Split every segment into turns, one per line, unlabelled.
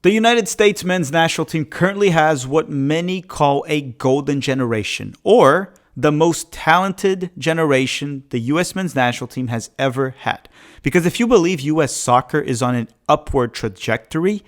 The United States men's national team currently has what many call a golden generation, or the most talented generation the U.S. men's national team has ever had. Because if you believe U.S. soccer is on an upward trajectory,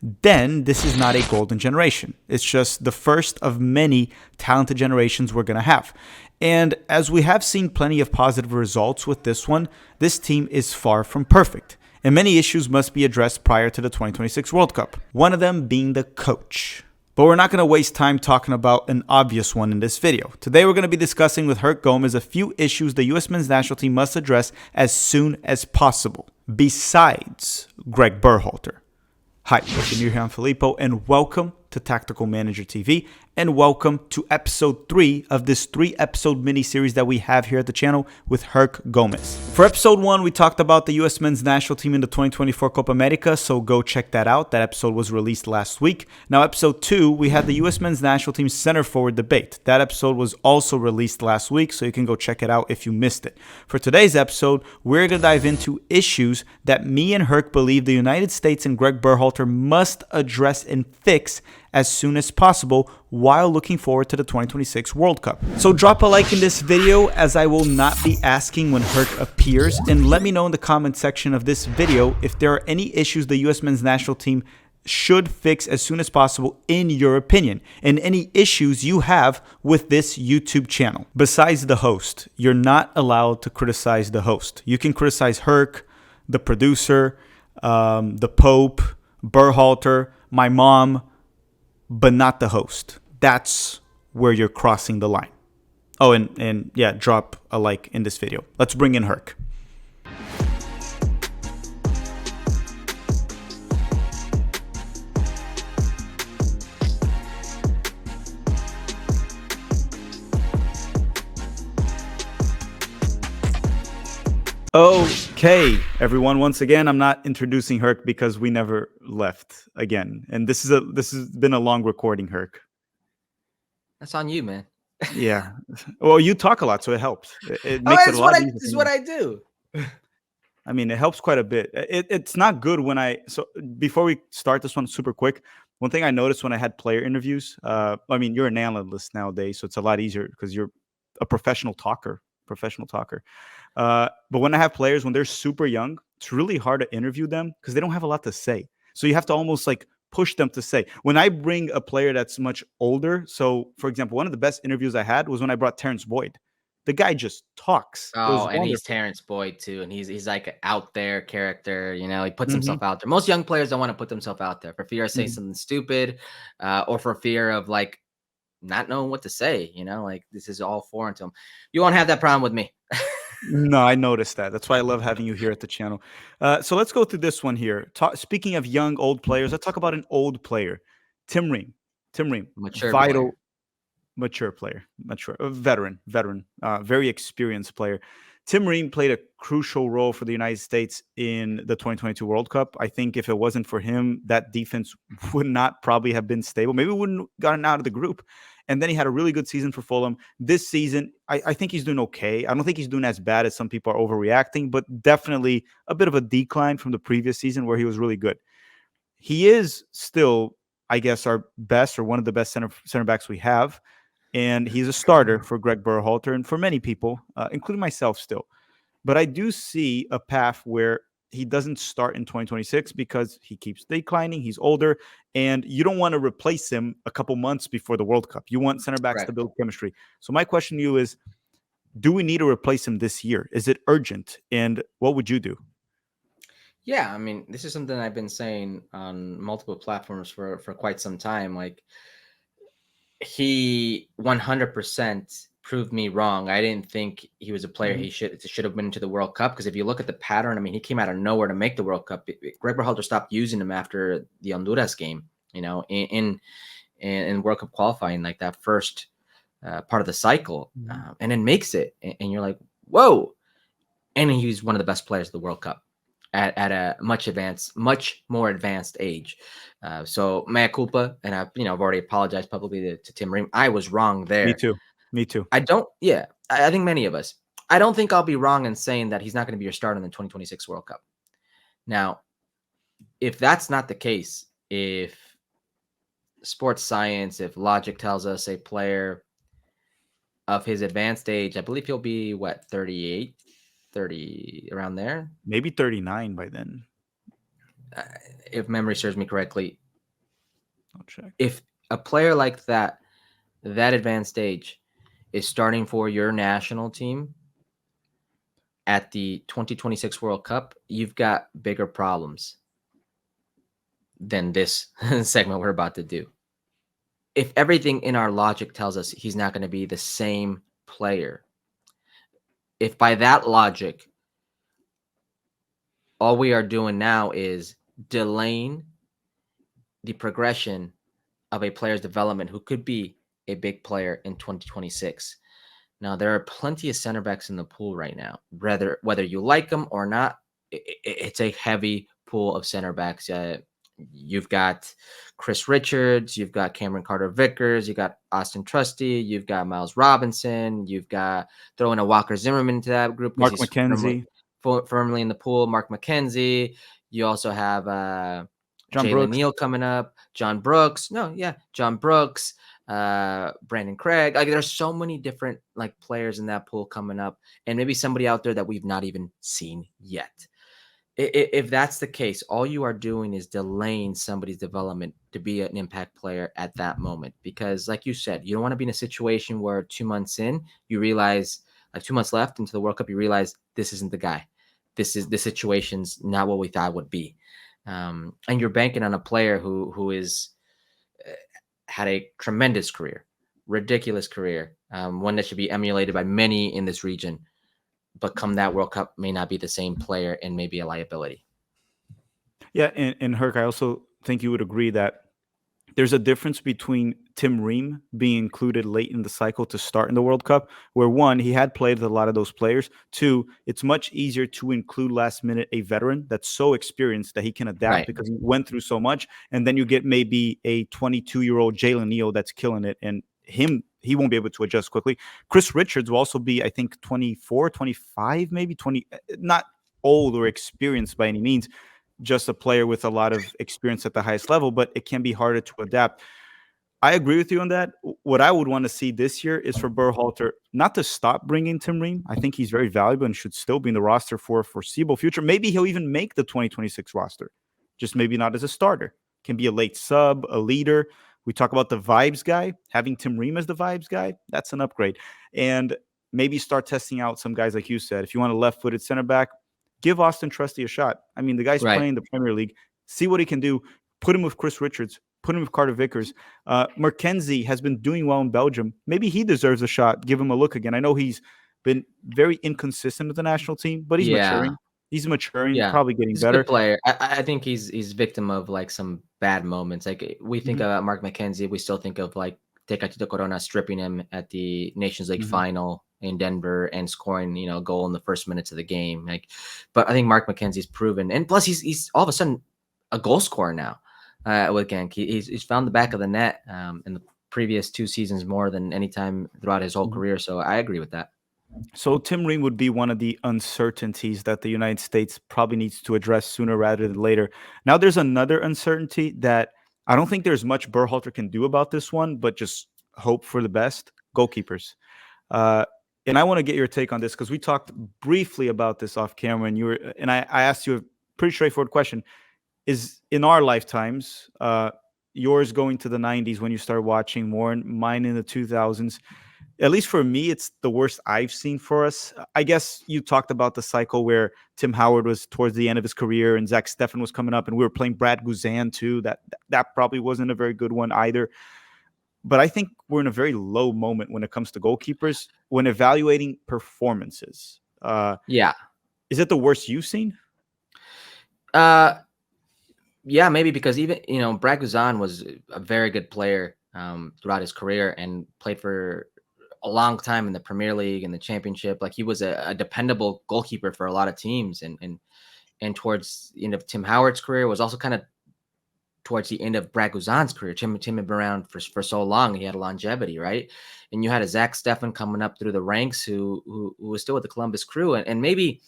then this is not a golden generation. It's just the first of many talented generations we're going to have. And as we have seen plenty of positive results with this one, this team is far from perfect. And many issues must be addressed prior to the 2026 World Cup. One of them being the coach. But we're not going to waste time talking about an obvious one in this video. Today we're going to be discussing with Herc Gomez a few issues the U.S. men's national team must address as soon as possible, besides Greg Berhalter. Hi, if you're new here, I'm Filippo, and welcome to Tactical Manager TV, and welcome to episode 3 of this 3-episode mini-series that we have here at the channel with Herc Gomez. For episode 1, we talked about the U.S. men's national team in the 2024 Copa America, so go check that out. That episode was released last week. Now, episode 2, we had the U.S. men's national team center forward debate. That episode was also released last week, so you can go check it out if you missed it. For today's episode, we're going to dive into issues that me and Herc believe the United States and Greg Berhalter must address and fix as soon as possible while looking forward to the 2026 World Cup. So drop a like in this video, as I will not be asking when Herc appears, and let me know in the comment section of this video if there are any issues the US men's national team should fix as soon as possible in your opinion, and any issues you have with this YouTube channel. Besides the host, you're not allowed to criticize the host. You can criticize Herc, the producer, the Pope, Berhalter, my mom, but not the host. That's where you're crossing the line. Oh, and yeah, drop a like in this video. Let's bring in Herc. Okay, everyone. Once again, I'm not introducing Herc because we never left again, and this has been a long recording, Herc.
That's on you, man.
Yeah. Well, you talk a lot, so it helps. It makes it a lot easier.
This is what I do.
I mean, it helps quite a bit. It's not good when so before we start this one super quick, one thing I noticed when I had player interviews, I mean, you're an analyst nowadays, so it's a lot easier because you're a professional talker. But when I have players, when they're super young, it's really hard to interview them because they don't have a lot to say. So you have to almost like push them to say. When I bring a player that's much older, so for example, one of the best interviews I had was when I brought Terrence Boyd. The guy just talks.
Oh, and he's Terrence Boyd too, and he's like an out there character. You know, he puts himself out there. Most young players don't want to put themselves out there for fear of saying something stupid, or for fear of like not knowing what to say. You know, like this is all foreign to him. You won't have that problem with me.
No, I noticed that. That's why I love having you here at the channel. So let's go through this one here. Speaking of young, old players, let's talk about an old player, Tim Ream.
Mature
vital,
player.
veteran, very experienced player. Tim Ream played a crucial role for the United States in the 2022 World Cup. I think if it wasn't for him, that defense would not probably have been stable. Maybe we wouldn't have gotten out of the group. And then he had a really good season for Fulham. This season, I think he's doing okay. I don't think he's doing as bad as some people are overreacting, but definitely a bit of a decline from the previous season where he was really good. He is still, I guess, our best or one of the best center backs we have. And he's a starter for Greg Berhalter and for many people, including myself still. But I do see a path where he doesn't start in 2026 because he keeps declining. He's older, and you don't want to replace him a couple months before the World Cup. You want center backs to build chemistry. So my question to you is, do we need to replace him this year? Is it urgent? And what would you do?
Yeah, I mean, this is something I've been saying on multiple platforms for quite some time. Like, he 100% proved me wrong. I didn't think he was a player he should have been into the World Cup, because if you look at the pattern, I mean, he came out of nowhere to make the World Cup. Greg Berhalter stopped using him after the Honduras game, you know, in World Cup qualifying, like that first part of the cycle, and then makes it, and you're like, whoa. And he's one of the best players of the World Cup at a much more advanced age. So mea culpa, and I've already apologized publicly to Tim Ream. I was wrong there.
Me too.
I think many of us. I don't think I'll be wrong in saying that he's not going to be your starter in the 2026 World Cup. Now, if that's not the case, if sports science, if logic tells us a player of his advanced age, I believe he'll be, what, 38, 30, around there?
Maybe 39 by then.
If memory serves me correctly.
I'll check.
If a player like that advanced age, is starting for your national team at the 2026 World Cup, you've got bigger problems than this segment we're about to do. If everything in our logic tells us he's not going to be the same player, if by that logic, all we are doing now is delaying the progression of a player's development who could be a big player in 2026. Now, there are plenty of center backs in the pool right now. Whether you like them or not, it's a heavy pool of center backs. You've got Chris Richards, you've got Cameron Carter-Vickers, you've got Austin Trusty, you've got Miles Robinson, you've got throwing a Walker Zimmerman into that group because
Mark
he's
McKenzie,
firmly in the pool. Mark McKenzie. You also have
John
Jalen
Brooks.
Neal coming up. John Brooks. John Brooks. Brandon Craig. Like, there's so many different like players in that pool coming up, and maybe somebody out there that we've not even seen yet. If that's the case, all you are doing is delaying somebody's development to be an impact player at that moment. Because, like you said, you don't want to be in a situation where 2 months in, you realize, like 2 months left into the World Cup, you realize this isn't the guy. This situation's not what we thought it would be. And you're banking on a player who is had a tremendous career, ridiculous career, one that should be emulated by many in this region. But come that World Cup, may not be the same player and may be a liability.
Yeah, and Herc, I also think you would agree that there's a difference between Tim Ream being included late in the cycle to start in the World Cup, where one, he had played with a lot of those players. Two, it's much easier to include last minute a veteran that's so experienced that he can adapt
Right.
because he went through so much. And then you get maybe a 22-year-old Jalen Neal that's killing it, and he won't be able to adjust quickly. Chris Richards will also be, I think, 24, 25, maybe 20, not old or experienced by any means, just a player with a lot of experience at the highest level, but it can be harder to adapt. I agree with you on that. What I would want to see this year is for Berhalter not to stop bringing Tim Ream. I think he's very valuable and should still be in the roster for a foreseeable future. Maybe he'll even make the 2026 roster, just maybe not as a starter. Can be a late sub, a leader. We talk about the vibes guy. Having Tim Ream as the vibes guy, that's an upgrade. And maybe start testing out some guys like you said. If you want a left-footed center back, give Austin Trusty a shot. I mean, the guy's
Right.
playing the Premier League. See what he can do. Put him with Chris Richards. Put him with Carter-Vickers. McKenzie has been doing well in Belgium. Maybe he deserves a shot. Give him a look again. I know he's been very inconsistent with the national team, but he's maturing. He's maturing, probably getting
he's
better.
a good player. I think he's victim of like some bad moments. Like, we think about Mark McKenzie, we still think of like Tecatito Corona stripping him at the Nations League final in Denver and scoring, a goal in the first minutes of the game. Like, but I think Mark McKenzie's proven, and plus he's all of a sudden a goal scorer now. With Genk, he's found the back of the net in the previous 2 seasons more than any time throughout his whole career. So I agree with that.
So Tim Ream would be one of the uncertainties that the United States probably needs to address sooner rather than later. Now, there's another uncertainty that I don't think there's much Berhalter can do about this one, but just hope for the best. Goalkeepers. And I want to get your take on this because we talked briefly about this off camera, and I asked you a pretty straightforward question. Is in our lifetimes, yours going to the 90s when you start watching more, and mine in the 2000s, at least for me, it's the worst I've seen for us. I guess you talked about the cycle where Tim Howard was towards the end of his career and Zach Steffen was coming up and we were playing Brad Guzan too. That probably wasn't a very good one either. But I think we're in a very low moment when it comes to goalkeepers when evaluating performances. Is it the worst you've seen?
Yeah, maybe, because even, Brad Guzan was a very good player throughout his career and played for a long time in the Premier League and the Championship. Like, he was a dependable goalkeeper for a lot of teams, and towards the end of Tim Howard's career was also kind of towards the end of Brad Guzan's career. Tim had been around for so long, and he had a longevity, right? And you had a Zach Steffen coming up through the ranks who was still with the Columbus Crew, and maybe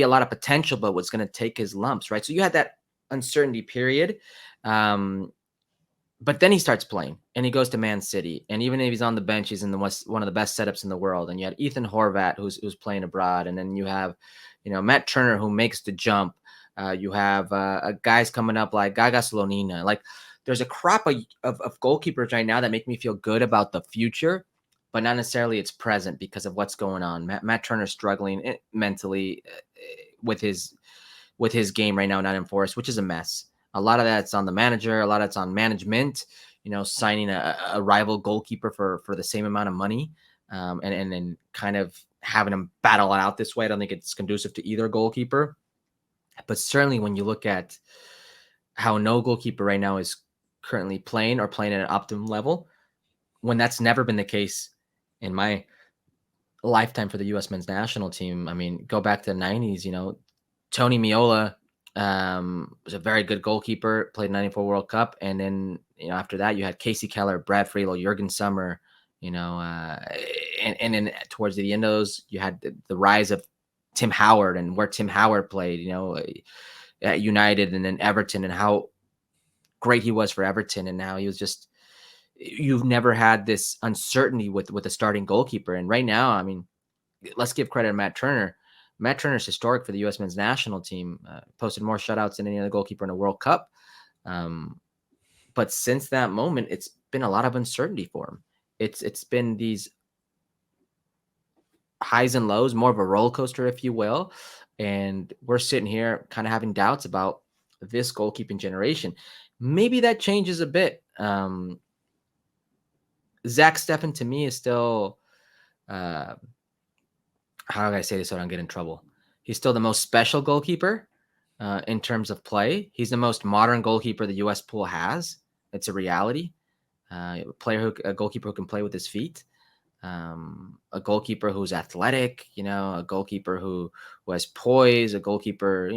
a lot of potential, but was going to take his lumps, right? So you had that uncertainty period. But then he starts playing and he goes to Man City. And even if he's on the bench, he's in the one of the best setups in the world. And you had Ethan Horvat, who's playing abroad. And then you have, Matt Turner, who makes the jump. You have guys coming up like Gaga Slonina. Like, there's a crop of goalkeepers right now that make me feel good about the future, but not necessarily its present because of what's going on. Matt Turner's struggling mentally with his game right now, not enforced, which is a mess. A lot of that's on the manager. A lot of it's on management. Signing a rival goalkeeper for the same amount of money, and then kind of having them battle it out this way. I don't think it's conducive to either goalkeeper. But certainly, when you look at how no goalkeeper right now is currently playing or playing at an optimum level, when that's never been the case in my lifetime for the U.S. men's national team. I mean, go back to the 90s. Tony Meola was a very good goalkeeper, played 94 World Cup. And then, after that, you had Casey Keller, Brad Friedel, Jurgen Sommer, and then towards the end of those, you had the rise of Tim Howard and where Tim Howard played, at United and then Everton, and how great he was for Everton. And now he was just, you've never had this uncertainty with a starting goalkeeper. And right now, I mean, let's give credit to Matt Turner. Matt Turner's historic for the U.S. men's national team, posted more shutouts than any other goalkeeper in a World Cup. But since that moment, it's been a lot of uncertainty for him. It's been these highs and lows, more of a roller coaster, if you will. And we're sitting here kind of having doubts about this goalkeeping generation. Maybe that changes a bit. Zach Steffen, to me, is still... how do I say this so I don't get in trouble? He's still the most special goalkeeper in terms of play. He's the most modern goalkeeper the U.S. pool has. It's a reality. A goalkeeper who can play with his feet. A goalkeeper who's athletic. A goalkeeper who has poise. A goalkeeper.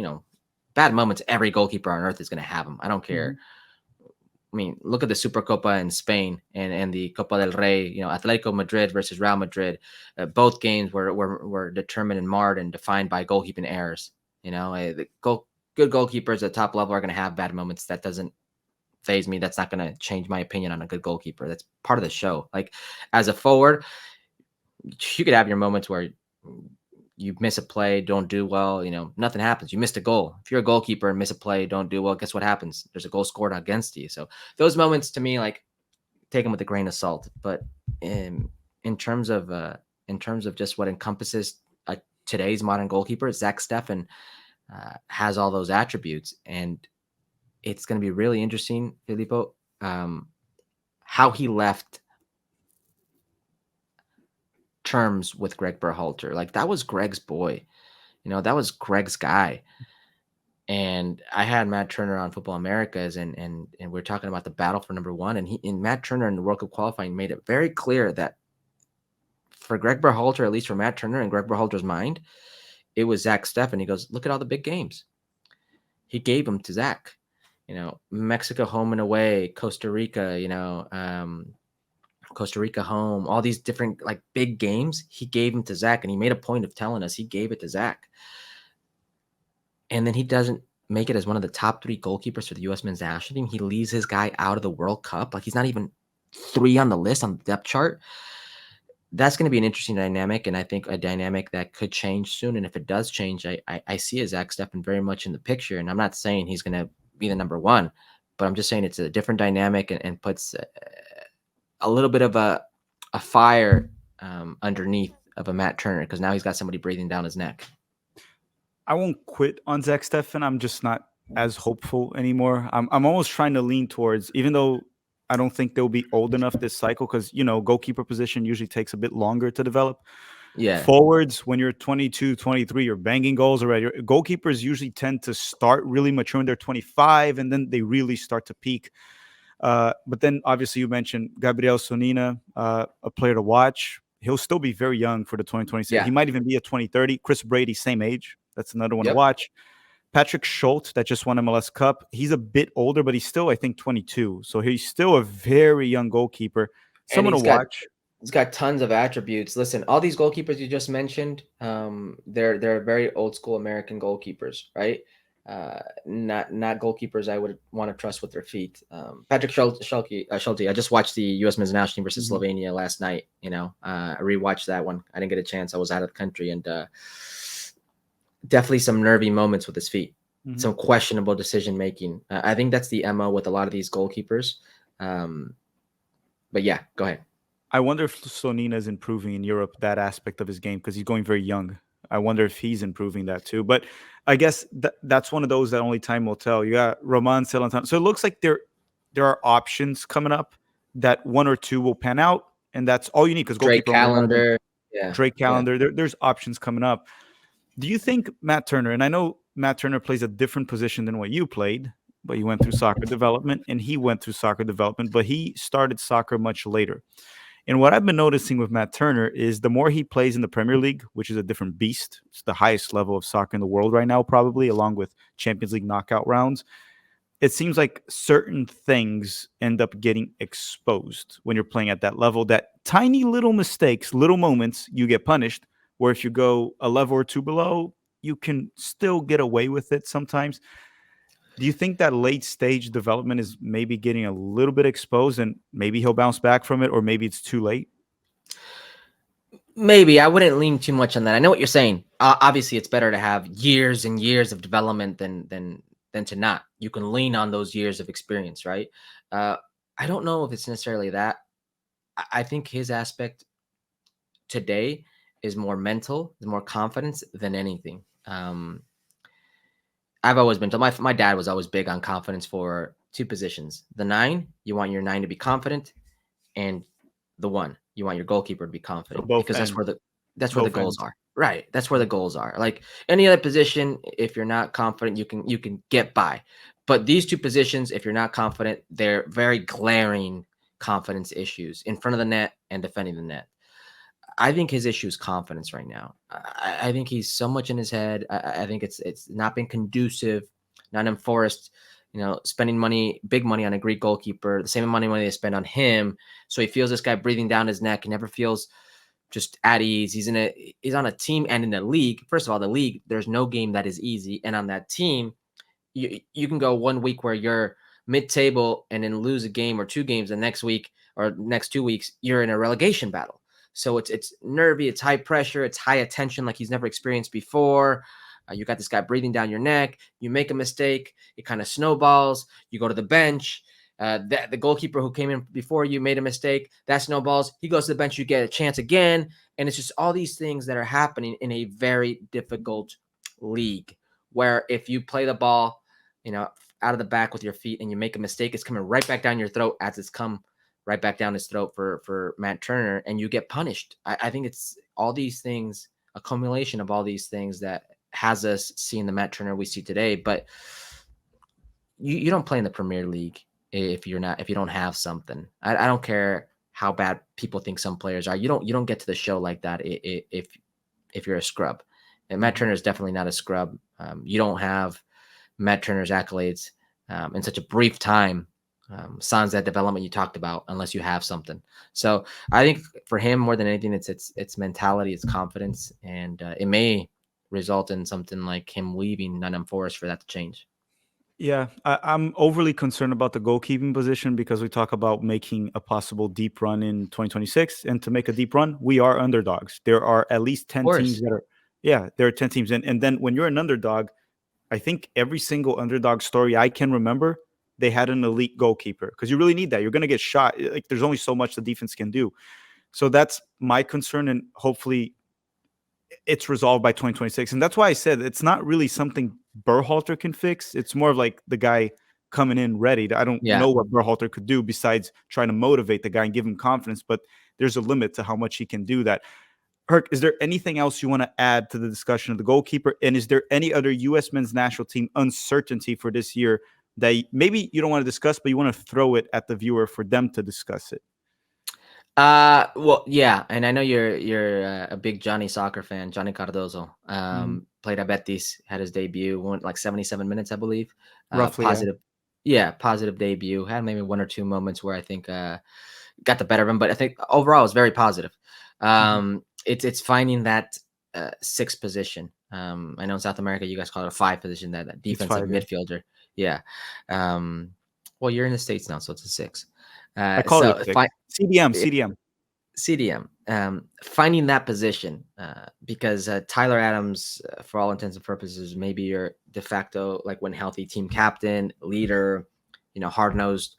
Bad moments. Every goalkeeper on earth is going to have them. I don't care. Mm-hmm. I mean, look at the Supercopa in Spain and the Copa del Rey. Atletico Madrid versus Real Madrid. Both games were determined and marred and defined by goalkeeping errors. Good goalkeepers at the top level are going to have bad moments. That doesn't faze me. That's not going to change my opinion on a good goalkeeper. That's part of the show. Like, as a forward, you could have your moments where you miss a play, don't do well, nothing happens. You missed a goal. If you're a goalkeeper and miss a play, don't do well, guess what happens? There's a goal scored against you. So those moments, to me, like, take them with a grain of salt. But in terms of just what encompasses today's modern goalkeeper, Zach Steffen has all those attributes. And it's going to be really interesting, Filippo, how he left terms with Greg Berhalter. Like, that was Greg's boy. That was Greg's guy. And I had Matt Turner on Football Americas, and we're talking about the battle for number one. And Matt Turner in the World Cup qualifying made it very clear that for Greg Berhalter, at least for Matt Turner and Greg Berhalter's mind, it was Zach Steffen. He goes, look at all the big games. He gave them to Zach. Mexico home and away, Costa Rica, Costa Rica home, all these different like big games, he gave them to Zach, and he made a point of telling us he gave it to Zach. And then he doesn't make it as one of the top 3 goalkeepers for the U.S. men's national team. He leaves his guy out of the World Cup. Like, he's not even 3 on the list on the depth chart. That's going to be an interesting dynamic, and I think a dynamic that could change soon. And if it does change, I see a Zach Steffen very much in the picture. And I'm not saying he's going to be the number one, but I'm just saying it's a different dynamic and puts a little bit of a fire underneath of a Matt Turner, because now he's got somebody breathing down his neck.
I won't quit on Zach Steffen. I'm just not as hopeful anymore. I'm almost trying to lean towards, even though I don't think they'll be old enough this cycle, because, goalkeeper position usually takes a bit longer to develop.
Yeah.
Forwards, when you're 22, 23, you're banging goals already. Goalkeepers usually tend to start really mature when they're 25, and then they really start to peak. But then, obviously, you mentioned Gabriel Sonina, a player to watch. He'll still be very young for the 2026. Yeah. He might even be a 2030. Chris Brady, same age. That's another one to watch. Patrick Schultz, that just won MLS Cup. He's a bit older, but he's still, I think, 22. So he's still a very young goalkeeper. Someone to watch.
He's got tons of attributes. Listen, all these goalkeepers you just mentioned, they're very old school American goalkeepers, right? Not goalkeepers I would want to trust with their feet. Patrick Schulte. I just watched the U.S. men's national team versus Slovenia last night. I rewatched that one. I didn't get a chance. I was out of the country, and definitely some nervy moments with his feet. Some questionable decision making. I think that's the MO with a lot of these goalkeepers. But yeah, go ahead.
I wonder if Slonina is improving in Europe, that aspect of his game, because he's going very young. I wonder if he's improving that too. But I guess that's one of those that only time will tell. You got Roman Celentano. So it looks like there are options coming up that one or two will pan out, and that's all you need because
Drake
goalkeeper only one of them.
Calendar. Yeah.
Drake Calendar. There's options coming up. Do you think Matt Turner, and I know Matt Turner plays a different position than what you played, but you went through soccer development, and he went through soccer development, but he started soccer much later. And what I've been noticing with Matt Turner is the more he plays in the Premier League, which is a different beast, it's the highest level of soccer in the world right now, probably, along with Champions League knockout rounds. It seems like certain things end up getting exposed when you're playing at that level, that tiny little mistakes, little moments, you get punished, where if you go a level or two below, you can still get away with it sometimes. Do you think that late stage development is maybe getting a little bit exposed and maybe he'll bounce back from it, or maybe it's too late?
Maybe. I wouldn't lean too much on that. I know what you're saying. Obviously, it's better to have years and years of development than to not. You can lean on those years of experience, right? I don't know if it's necessarily that. I think his aspect today is more mental, is more confidence than anything. I've always been told, my dad was always big on confidence for two positions. The 9, you want your 9 to be confident, and the 1, you want your goalkeeper to be confident, because that's where the goals are. Right. That's where the goals are. Like any other position, if you're not confident, you can get by. But these two positions, if you're not confident, they're very glaring confidence issues in front of the net and defending the net. I think his issue is confidence right now. I think he's so much in his head. I think it's not been conducive. Nottingham Forest, spending big money on a Greek goalkeeper, the same amount of money they spend on him. So he feels this guy breathing down his neck. He never feels just at ease. He's on a team and in a league. First of all, the league, there's no game that is easy. And on that team, you can go 1 week where you're mid-table and then lose a game or 2 games. The next week or next 2 weeks, you're in a relegation battle. So it's nervy, it's high pressure, it's high attention like he's never experienced before. You got this guy breathing down your neck. You make a mistake, it kind of snowballs. You go to the bench. The goalkeeper who came in before you made a mistake. That snowballs. He goes to the bench. You get a chance again. And it's just all these things that are happening in a very difficult league, where if you play the ball, out of the back with your feet and you make a mistake, it's coming right back down your throat as it's come right back down his throat for Matt Turner, and you get punished. I think it's all these things, accumulation of all these things that has us seeing the Matt Turner we see today. But you don't play in the Premier League if you don't have something. I don't care how bad people think some players are. You don't get to the show like that if you're a scrub. And Matt Turner is definitely not a scrub. You don't have Matt Turner's accolades in such a brief time. Sans that development you talked about, unless you have something. So I think for him, more than anything, it's mentality, it's confidence, and it may result in something like him leaving Nottingham Forest for that to change.
Yeah, I'm overly concerned about the goalkeeping position because we talk about making a possible deep run in 2026. And to make a deep run, we are underdogs. There are at least 10 teams that are, there are 10 teams. And then when you're an underdog, I think every single underdog story I can remember, they had an elite goalkeeper, because you really need that. You're going to get shot. Like, there's only so much the defense can do. So that's my concern, and hopefully it's resolved by 2026. And that's why I said it's not really something Berhalter can fix. It's more of like the guy coming in ready. I don't know what Berhalter could do besides trying to motivate the guy and give him confidence, but there's a limit to how much he can do that. Herc, is there anything else you want to add to the discussion of the goalkeeper? And is there any other U.S. men's national team uncertainty for this year that maybe you don't want to discuss, but you want to throw it at the viewer for them to discuss it?
Well, yeah, and I know you're a big Johnny soccer fan. Johnny Cardozo played at Betis, had his debut, went like 77 minutes, I believe.
Roughly,
positive, positive debut. Had maybe 1 or 2 moments where I think got the better of him, but I think overall it was very positive. It's finding that 6th position. I know in South America you guys call it a 5 position, that
It's
defensive
5, yeah.
midfielder. Yeah. Well, you're in the States now, so it's a 6.
I call it
So
a 6. CDM, CDM.
CDM, finding that position, because Tyler Adams, for all intents and purposes, maybe your de facto, like when healthy, team captain, leader, hard nosed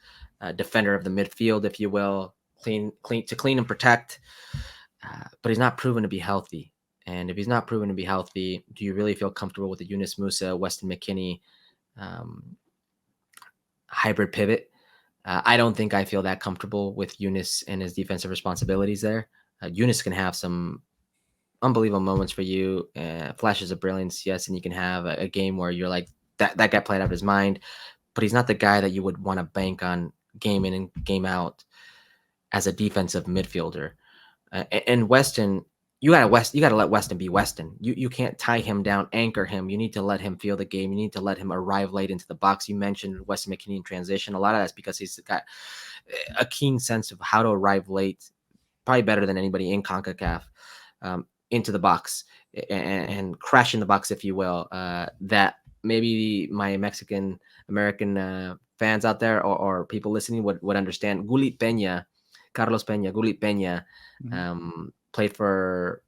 defender of the midfield, if you will, clean and protect. But he's not proven to be healthy. And if he's not proven to be healthy, do you really feel comfortable with the Yunus Musa, Weston McKennie um, hybrid pivot? I don't think I feel that comfortable with Yunus and his defensive responsibilities there. Yunus can have some unbelievable moments for you, flashes of brilliance, yes, and you can have a game where you're like, that guy played out of his mind, but he's not the guy that you would want to bank on game in and game out as a defensive midfielder. And Weston, you gotta let Weston be Weston. You can't tie him down, anchor him. You need to let him feel the game. You need to let him arrive late into the box. You mentioned Weston McKennie in transition. A lot of that's because he's got a keen sense of how to arrive late, probably better than anybody in CONCACAF, into the box and crash in the box, if you will. That maybe my Mexican American fans out there, or people listening would understand. Carlos Peña, Gulit Peña, played for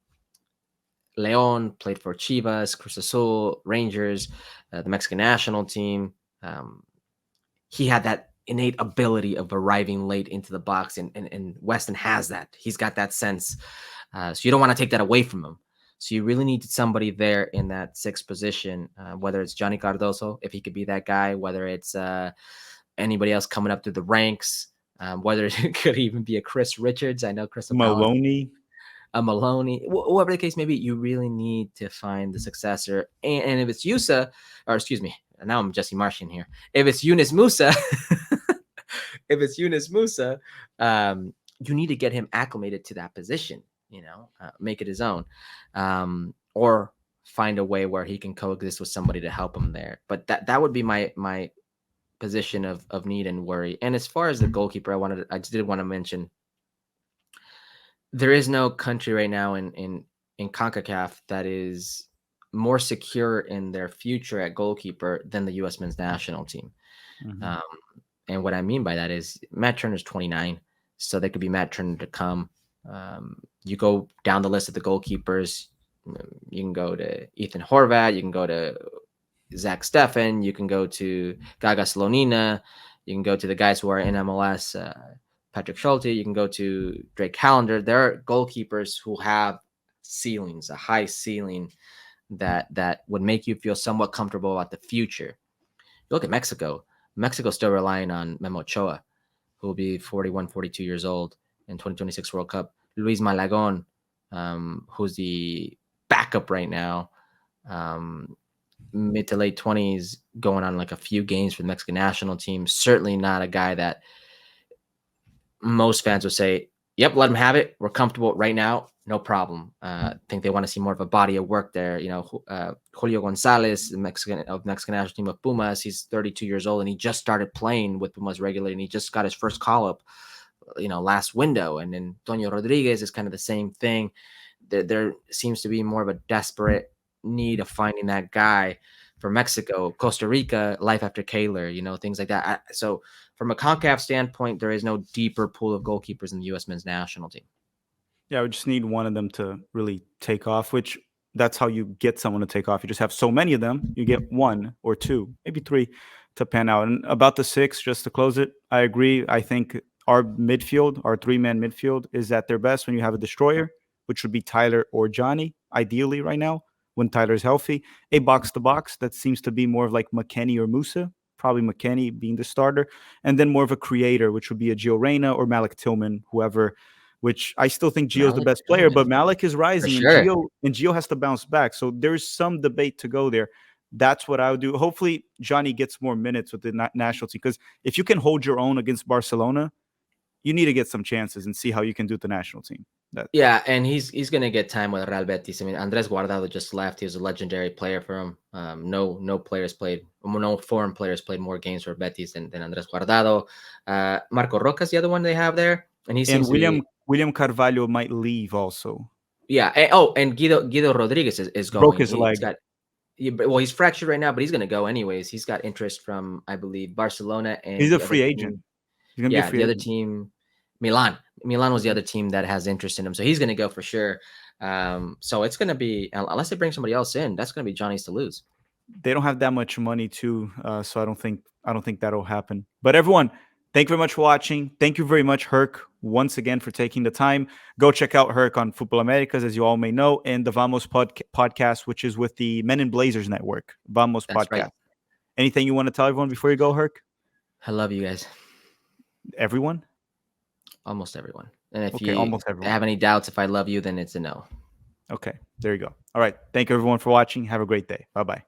Leon, played for Chivas, Cruz Azul, Rangers, the Mexican national team. He had that innate ability of arriving late into the box, and Weston has that. He's got that sense. So you don't want to take that away from him. So you really need somebody there in that 6th position, whether it's Johnny Cardoso, if he could be that guy, whether it's anybody else coming up through the ranks, whether it could even be a Chris Richards. I know Crystal Palace,
Maloney.
a Maloney, whatever the case may be. You really need to find the successor. And if it's Yusa, or excuse me, now I'm Jesse Martian here. If it's Yunus Musa, you need to get him acclimated to that position, make it his own, or find a way where he can coexist with somebody to help him there. But that would be my position of need and worry. And as far as the goalkeeper, I did want to mention, there is no country right now in CONCACAF that is more secure in their future at goalkeeper than the U.S. men's national team. And what I mean by that is Matt Turner's 29, so there could be Matt Turner to come. You go down the list of the goalkeepers, you can go to Ethan Horvath, you can go to Zach Steffen, you can go to Gaga Slonina, you can go to the guys who are in MLS, Patrick Schulte, you can go to Drake Callender. There are goalkeepers who have ceilings, a high ceiling that would make you feel somewhat comfortable about the future. You look at Mexico. Mexico's still relying on Memo Ochoa, who will be 41, 42 years old in 2026 World Cup. Luis Malagon, who's the backup right now, mid to late 20s, going on like a few games for the Mexican national team. Certainly not a guy that most fans would say, yep, let him have it. We're comfortable right now. No problem. I think they want to see more of a body of work there. Julio Gonzalez, the Mexican national team of Pumas, he's 32 years old and he just started playing with Pumas regularly and he just got his first call up, last window. And then Toño Rodriguez is kind of the same thing. There seems to be more of a desperate need of finding that guy for Mexico, Costa Rica, life after Kaler, things like that. So from a CONCACAF standpoint, there is no deeper pool of goalkeepers in the U.S. men's national team.
Yeah, we just need one of them to really take off, which that's how you get someone to take off. You just have so many of them, you get 1 or 2, maybe 3 to pan out. And about the 6, just to close it, I agree. I think our midfield, our 3-man midfield, is at their best when you have a destroyer, which would be Tyler or Johnny, ideally right now, when Tyler's healthy. A box-to-box that seems to be more of like McKennie or Musa, probably McKennie being the starter, and then more of a creator, which would be a Gio Reyna or Malik Tillman, whoever, which I still think Gio's the best player, but Malik is rising and Gio has to bounce back. So there's some debate to go there. That's what I would do. Hopefully Johnny gets more minutes with the national team, because if you can hold your own against Barcelona, you need to get some chances and see how you can do with the national team.
Yeah, and he's going to get time with Real Betis. I mean, Andres Guardado just left. He was a legendary player for him. No foreign players played more games for Betis than Andres Guardado. Marco Roca's the other one they have there, and he seems
William Carvalho might leave also.
Yeah. And Guido Rodriguez is
Broke
going.
his
He's
leg.
got. Well, he's fractured right now, but he's going to go anyways. He's got interest from, I believe, Barcelona and
He's a
the other
free
team.
agent. He's gonna be a
Yeah,
free
the other
agent.
team, Milan. Milan was the other team that has interest in him, so he's going to go for sure. So it's going to be, unless they bring somebody else in, that's going to be Johnny's to lose.
They don't have that much money too, so I don't think that'll happen. But everyone, thank you very much for watching. Thank you very much, Herc, once again for taking the time. Go check out Herc on Futbol Americas, as you all may know, and the Vamos podcast, which is with the Men in Blazers Network. Vamos
That's right.
podcast. Anything you want to tell everyone before you go, Herc?
I love you guys,
Everyone?
almost everyone. And if
Okay,
you
almost everyone.
have any doubts if I love you, then it's a no.
Okay, there you go. All right. Thank you everyone for watching. Have a great day. Bye bye.